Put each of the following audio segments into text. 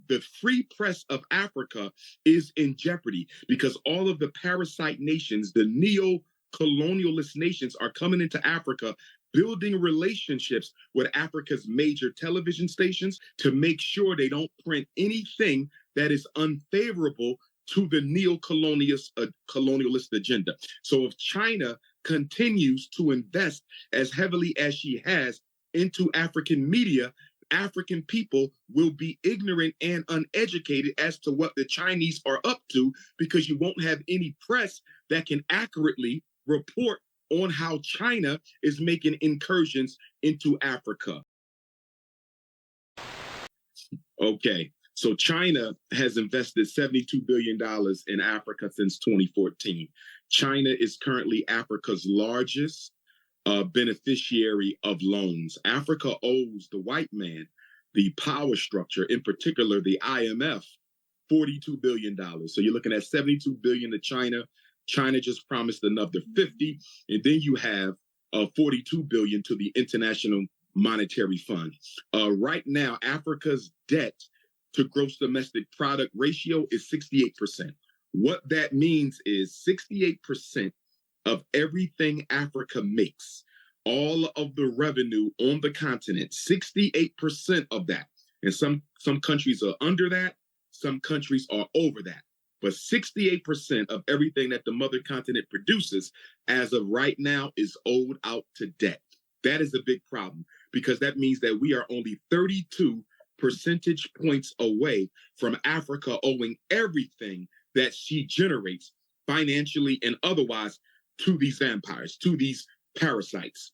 the free press of Africa is in jeopardy because all of the parasite nations, the neo-colonialist nations, are coming into Africa, building relationships with Africa's major television stations to make sure they don't print anything that is unfavorable to the neo-colonialist agenda. So if China continues to invest as heavily as she has into African media, African people will be ignorant and uneducated as to what the Chinese are up to, because you won't have any press that can accurately report on how China is making incursions into Africa. Okay, so China has invested $72 billion in Africa since 2014. China is currently Africa's largest beneficiary of loans. Africa owes the white man, the power structure, in particular the IMF, $42 billion. So you're looking at $72 billion to China. China just promised another 50, and then you have $42 billion to the International Monetary Fund. Right now, Africa's debt to gross domestic product ratio is 68%. What that means is 68% of everything Africa makes, all of the revenue on the continent, 68% of that. And some countries are under that, some countries are over that. But 68% of everything that the mother continent produces as of right now is owed out to debt. That is a big problem, because that means that we are only 32 percentage points away from Africa owing everything that she generates financially and otherwise to these vampires, to these parasites,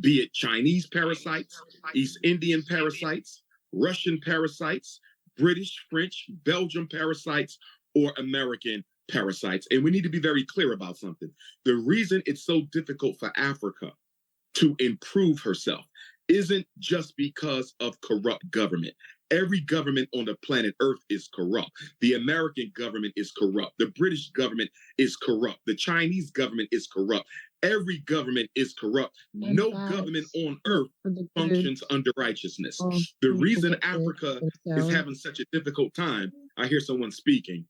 be it Chinese parasites, East Indian parasites, Russian parasites, British, French, Belgian parasites, or American parasites. And we need to be very clear about something. The reason it's so difficult for Africa to improve herself isn't just because of corrupt government. Every government on the planet Earth is corrupt. The American government is corrupt. The British government is corrupt. The Chinese government is corrupt. Every government is corrupt. No government on Earth functions under righteousness. The reason Africa is having such a difficult time, I hear someone speaking.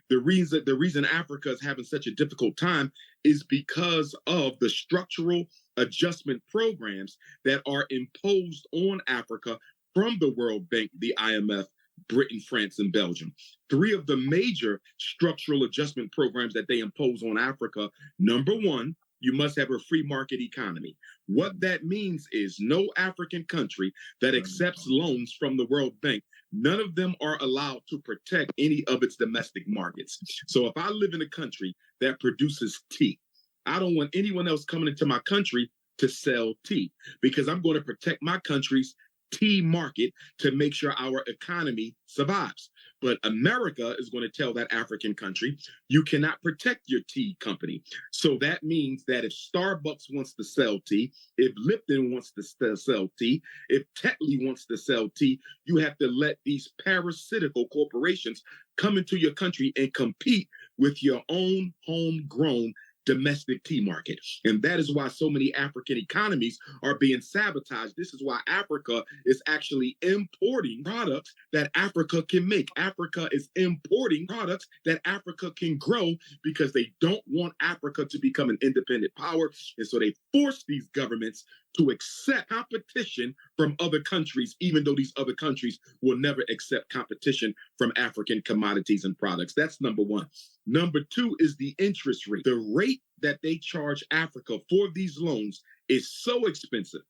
The reason Africa is having such a difficult time is because of the structural adjustment programs that are imposed on Africa from the World Bank, the IMF, Britain, France, and Belgium. Three of the major structural adjustment programs that they impose on Africa: number one, you must have a free market economy. What that means is no African country that accepts loans from the World Bank, none of them are allowed to protect any of its domestic markets. So if I live in a country that produces tea, I don't want anyone else coming into my country to sell tea, because I'm going to protect my country's tea market to make sure our economy survives. But America is going to tell that African country, you cannot protect your tea company. So that means that if Starbucks wants to sell tea, if Lipton wants to sell tea, if Tetley wants to sell tea, you have to let these parasitical corporations come into your country and compete with your own homegrown domestic tea market. And that is why so many African economies are being sabotaged. This is why Africa is actually importing products that Africa can make. Africa is importing products that Africa can grow, because they don't want Africa to become an independent power. And so they force these governments to accept competition from other countries, even though these other countries will never accept competition from African commodities and products. That's number one. Number two is the interest rate. The rate that they charge Africa for these loans is so expensive,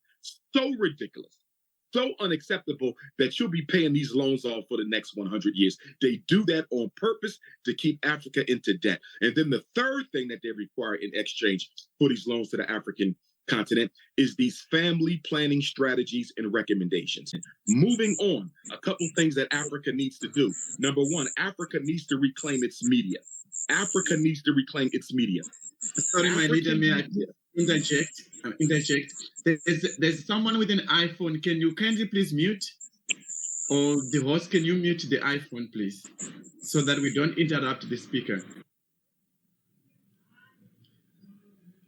so ridiculous, so unacceptable that you'll be paying these loans off for the next 100 years. They do that on purpose to keep Africa into debt. And then the third thing that they require in exchange for these loans to the African continent is these family planning strategies and recommendations. Moving on, a couple things that Africa needs to do. Number one, Africa needs to reclaim its media. Africa needs to reclaim its media. Sorry, my leader, may I interject? There's someone with an iPhone. Can you kindly please mute? Or the host, can you mute the iPhone, please? So that we don't interrupt the speaker.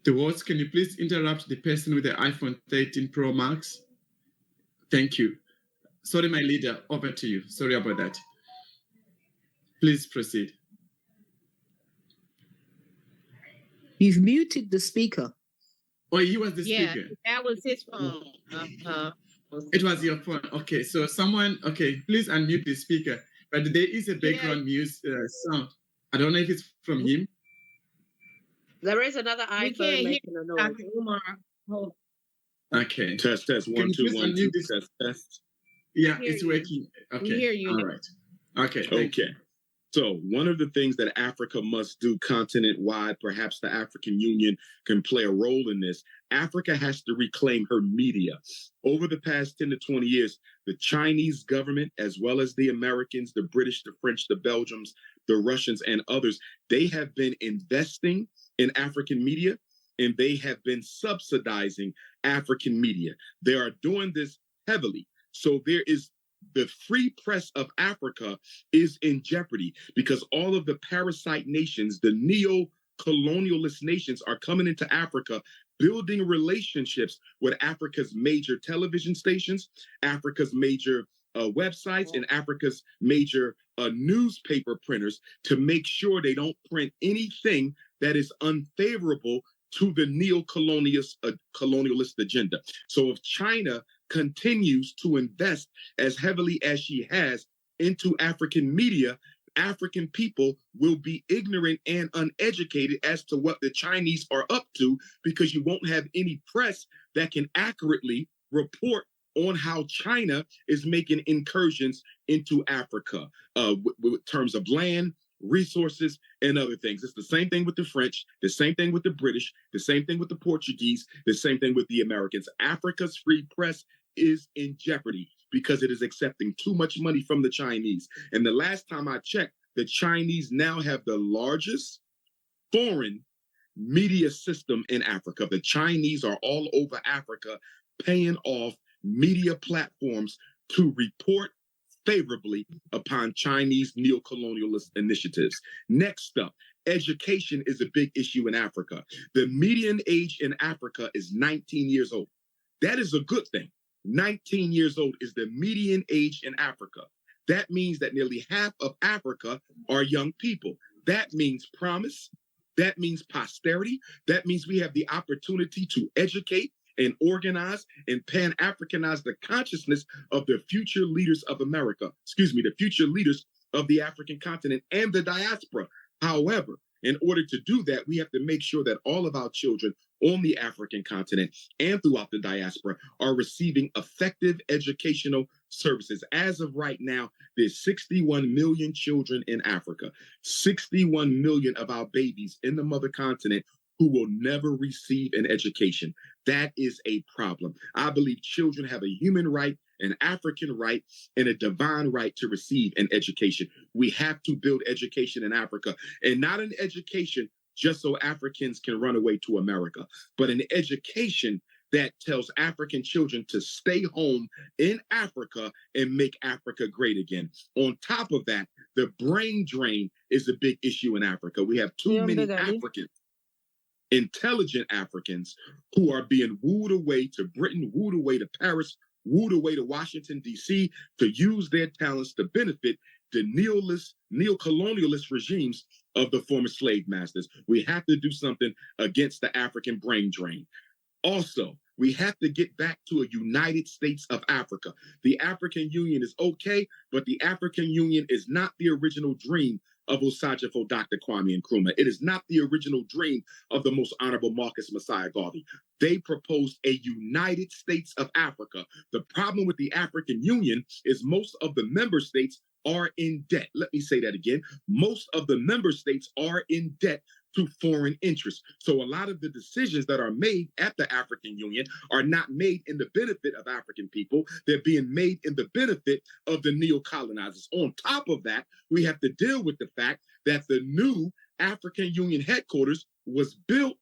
The host, can you please interrupt the person with the iPhone 13 Pro Max? Thank you. Sorry, my leader, over to you. Sorry about that. Please proceed. You've muted the speaker. Oh, he was the Yeah, speaker. that was his phone. It was your phone. Okay, so someone, okay, please unmute the speaker. But there is a background music sound. I don't know if it's from him. There is another We iPhone can't hear making a noise. Dr. Umar. Hold Okay. Test, test, Can one, you two, please 1, unmute 2, this? test, test. Yeah, hear it's you. working. We Okay. hear you All now. right. Okay. Thank you. Okay. So one of the things that Africa must do continent-wide, perhaps the African Union can play a role in this, Africa has to reclaim her media. Over the past 10 to 20 years, the Chinese government, as well as the Americans, the British, the French, the Belgians, the Russians, and others, they have been investing in African media, and they have been subsidizing African media. They are doing this heavily. So there is the free press of Africa is in jeopardy because all of the parasite nations, the neo-colonialist nations, are coming into Africa, building relationships with Africa's major television stations, Africa's major websites, and Africa's major newspaper printers to make sure they don't print anything that is unfavorable to the neo-colonialist agenda. So if China continues to invest as heavily as she has into African media, African people will be ignorant and uneducated as to what the Chinese are up to because you won't have any press that can accurately report on how China is making incursions into Africa with terms of land, resources, and other things. It's the same thing with the French, the same thing with the British, the same thing with the Portuguese, the same thing with the Americans. Africa's free press is in jeopardy because it is accepting too much money from the Chinese. And the last time I checked, the Chinese now have the largest foreign media system in Africa. The Chinese are all over Africa paying off media platforms to report favorably upon Chinese neocolonialist initiatives. Next up, education is a big issue in Africa. The median age in Africa is 19 years old. That is a good thing. 19 years old is the median age in Africa. That means that nearly half of Africa are young people. That means promise. That means posterity. That means we have the opportunity to educate and organize and pan-Africanize the consciousness of the future leaders of America, the future leaders of the African continent and the diaspora. However, in order to do that, we have to make sure that all of our children on the African continent and throughout the diaspora are receiving effective educational services. As of right now, there's 61 million children in Africa, 61 million of our babies in the mother continent who will never receive an education. That is a problem. I believe children have a human right, an African right, and a divine right to receive an education. We have to build education in Africa, and not an education just so Africans can run away to America, but an education that tells African children to stay home in Africa and make Africa great again. On top of that, the brain drain is a big issue in Africa. We have too many Africans, intelligent Africans, who are being wooed away to Britain, wooed away to Paris, wooed away to Washington, D.C. to use their talents to benefit the neocolonialist regimes of the former slave masters. We have to do something against the African brain drain. Also, we have to get back to a United States of Africa. The African Union is okay, but the African Union is not the original dream of Osajifo Dr. Kwame Nkrumah. It is not the original dream of the most honorable Marcus Messiah Garvey. They proposed a United States of Africa. The problem with the African Union is most of the member states are in debt. Let me say that again. Most of the member states are in debt to foreign interests. So a lot of the decisions that are made at the African Union are not made in the benefit of African people. They're being made in the benefit of the neocolonizers. On top of that, we have to deal with the fact that the new African Union headquarters was built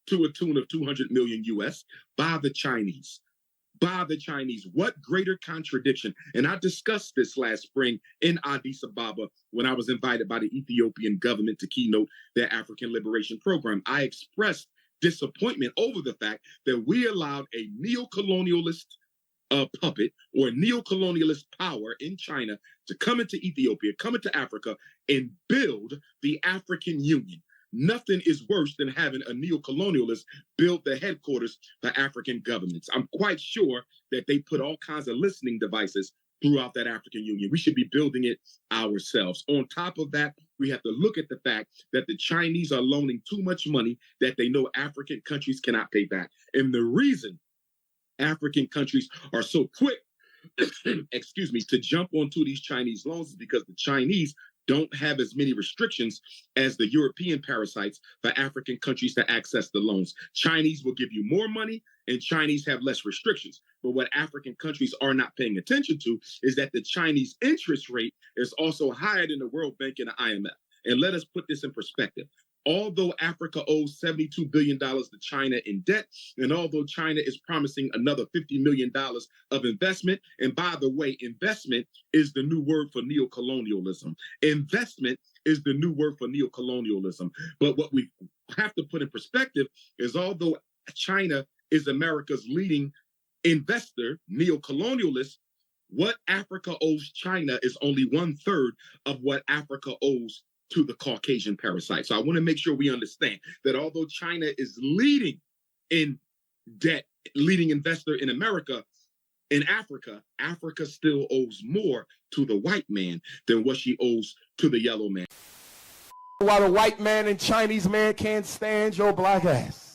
to a tune of 200 million US by the Chinese. What greater contradiction? And I discussed this last spring in Addis Ababa when I was invited by the Ethiopian government to keynote their African Liberation Program. I expressed disappointment over the fact that we allowed a neocolonialist puppet or neocolonialist power in China to come into Ethiopia, come into Africa, and build the African Union. Nothing is worse than having a neocolonialist build the headquarters for African governments. I'm quite sure that they put all kinds of listening devices throughout that African Union. We should be building it ourselves. On top of that, we have to look at the fact that the Chinese are loaning too much money that they know African countries cannot pay back. And the reason African countries are so quick, excuse me, to jump onto these Chinese loans is because the Chinese don't have as many restrictions as the European parasites for African countries to access the loans. Chinese will give you more money and Chinese have less restrictions. But what African countries are not paying attention to is that the Chinese interest rate is also higher than the World Bank and the IMF. And let us put this in perspective. Although Africa owes $72 billion to China in debt, and although China is promising another $50 million of investment, and by the way, investment is the new word for neocolonialism. Investment is the new word for neocolonialism. But what we have to put in perspective is although China is America's leading investor, neocolonialist, what Africa owes China is only 1/3 of what Africa owes to the Caucasian parasite. So I want to make sure we understand that although China is leading in debt, leading investor in America, in Africa, Africa still owes more to the white man than what she owes to the yellow man. While the white man and Chinese man can't stand your black ass.